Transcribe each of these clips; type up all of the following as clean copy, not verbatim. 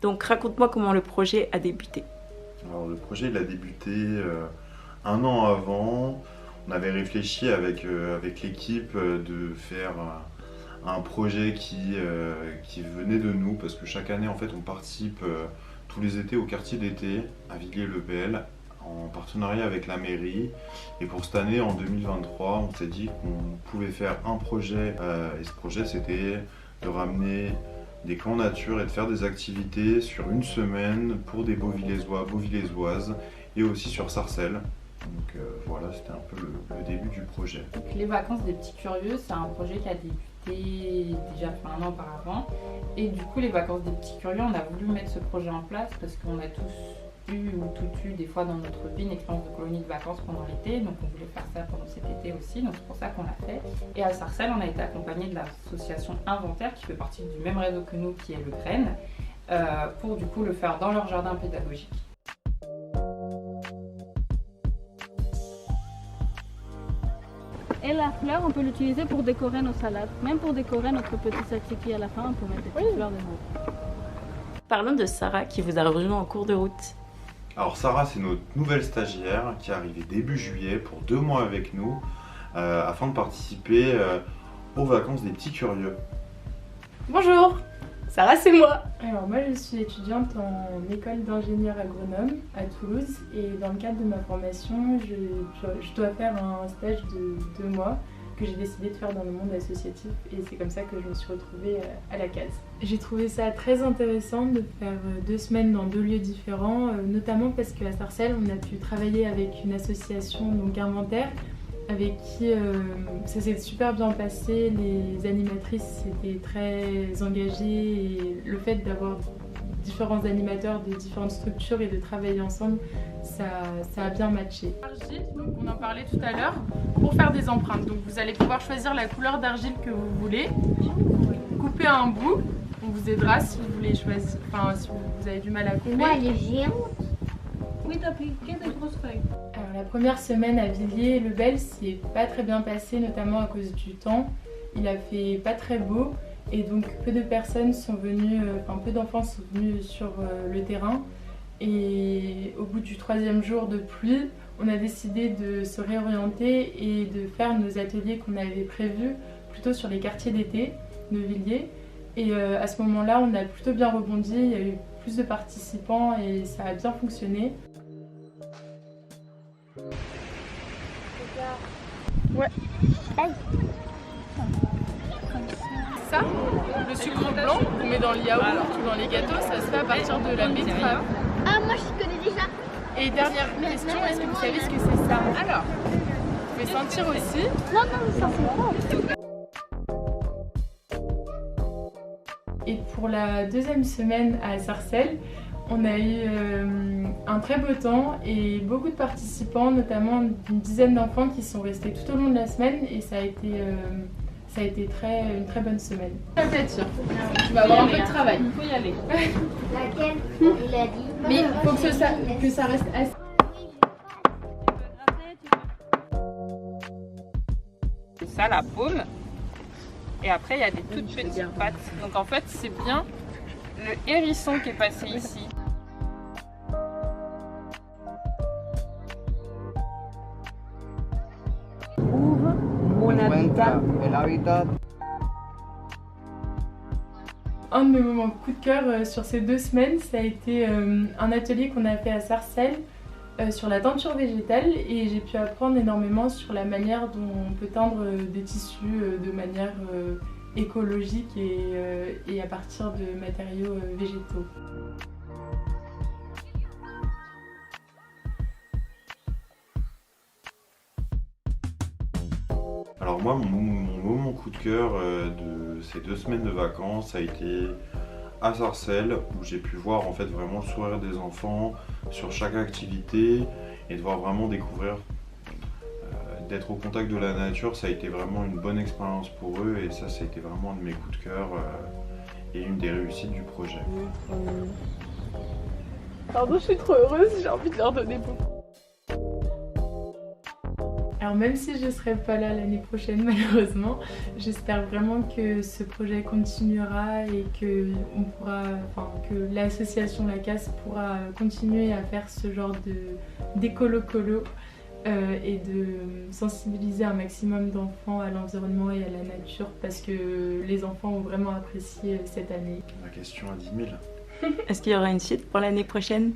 Donc raconte-moi comment le projet a débuté. Alors le projet il a débuté un an avant. On avait réfléchi avec l'équipe de faire un projet qui venait de nous parce que chaque année en fait on participe tous les étés au quartier d'été à Villiers-le-Bel en partenariat avec la mairie. Et pour cette année en 2023 on s'est dit qu'on pouvait faire un projet et ce projet c'était de ramener des camps nature et de faire des activités sur une semaine pour des Beauvillésois, Beauvillésoises et aussi sur Sarcelles. Donc voilà, c'était un peu le début du projet. Donc, les vacances des petits curieux, c'est un projet qui a débuté déjà un an auparavant. Et du coup, les vacances des petits curieux, on a voulu mettre ce projet en place parce qu'on a tous eu ou toutes eu des fois dans notre vie une expérience de colonie de vacances pendant l'été. Donc on voulait faire ça pendant cet été aussi, donc c'est pour ça qu'on l'a fait. Et à Sarcelles, on a été accompagné de l'association Inventaire qui fait partie du même réseau que nous, qui est le Graine, pour du coup le faire dans leur jardin pédagogique. Et la fleur, on peut l'utiliser pour décorer nos salades. Même pour décorer notre petit tzatziki à la fin, on peut mettre des petites fleurs dedans. Parlons de Sarah qui vous a rejoint en cours de route. Alors Sarah, c'est notre nouvelle stagiaire qui est arrivée début juillet pour 2 mois avec nous afin de participer aux vacances des petits curieux. Bonjour, Sarah c'est moi. Alors moi je suis étudiante en école d'ingénieur agronome à Toulouse et dans le cadre de ma formation je dois faire un stage de 2 mois que j'ai décidé de faire dans le monde associatif et c'est comme ça que je me suis retrouvée à la case. J'ai trouvé ça très intéressant de faire 2 semaines dans 2 lieux différents, notamment parce qu'à Sarcelles on a pu travailler avec une association donc Inventaire avec qui ça s'est super bien passé, les animatrices étaient très engagées et le fait d'avoir différents animateurs de différentes structures et de travailler ensemble, ça a bien matché. Argile, donc on en parlait tout à l'heure, pour faire des empreintes. Donc vous allez pouvoir choisir la couleur d'argile que vous voulez, couper un bout, on vous aidera si vous voulez choisir, enfin si vous avez du mal à couper. Moi elle est géante. Oui, t'as pris des grosses feuilles. Alors la première semaine à Villiers-le-Bel s'est pas très bien passée, notamment à cause du temps. Il a fait pas très beau et donc peu de personnes sont venues, peu d'enfants sont venus sur le terrain. Et au bout du 3e jour de pluie, on a décidé de se réorienter et de faire nos ateliers qu'on avait prévus plutôt sur les quartiers d'été de Villiers. Et à ce moment-là, on a plutôt bien rebondi, il y a eu plus de participants et ça a bien fonctionné. Ouais. Ça, le sucre blanc qu'on met dans le yaourt ou dans les gâteaux, ça se fait à partir de la betterave. Ah moi je connais déjà. Et dernière question, est-ce que vous savez ce que c'est ça? Alors, vous pouvez sentir aussi. Non, ça c'est bon. Et pour la 2e semaine à Sarcelles, on a eu un très beau temps et beaucoup de participants, notamment une dizaine d'enfants qui sont restés tout au long de la semaine et ça a été une très bonne semaine. La voiture, tu vas avoir un peu de travail. Il faut y aller. Laquelle? Il a dit. Mais il faut que ça reste assez. C'est ça la paume. Et après il y a des toutes petites pattes. Donc en fait c'est bien le hérisson qui est passé ici. El hábitat. Un de mes moments coup de cœur sur ces 2 semaines, ça a été un atelier qu'on a fait à Sarcelles sur la teinture végétale et j'ai pu apprendre énormément sur la manière dont on peut teindre des tissus de manière écologique et à partir de matériaux végétaux. Alors moi, mon moment coup de cœur de ces 2 semaines de vacances a été à Sarcelles où j'ai pu voir en fait vraiment le sourire des enfants sur chaque activité et de voir vraiment découvrir, d'être au contact de la nature, ça a été vraiment une bonne expérience pour eux et ça a été vraiment un de mes coups de cœur et une des réussites du projet. Pardon, je suis trop heureuse, j'ai envie de leur donner beaucoup. Alors Alors même si je ne serai pas là l'année prochaine malheureusement, j'espère vraiment que ce projet continuera et que l'association La Casse pourra continuer à faire ce genre d'écolo-colo et de sensibiliser un maximum d'enfants à l'environnement et à la nature parce que les enfants ont vraiment apprécié cette année. La question à 10 000. Est-ce qu'il y aura une suite pour l'année prochaine?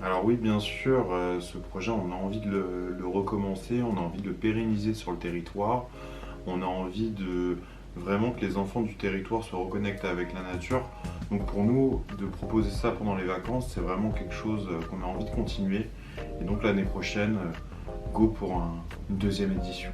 Alors oui, bien sûr, ce projet, on a envie de le recommencer, on a envie de le pérenniser sur le territoire, on a envie de vraiment que les enfants du territoire se reconnectent avec la nature. Donc pour nous, de proposer ça pendant les vacances, c'est vraiment quelque chose qu'on a envie de continuer. Et donc l'année prochaine, go pour une deuxième édition.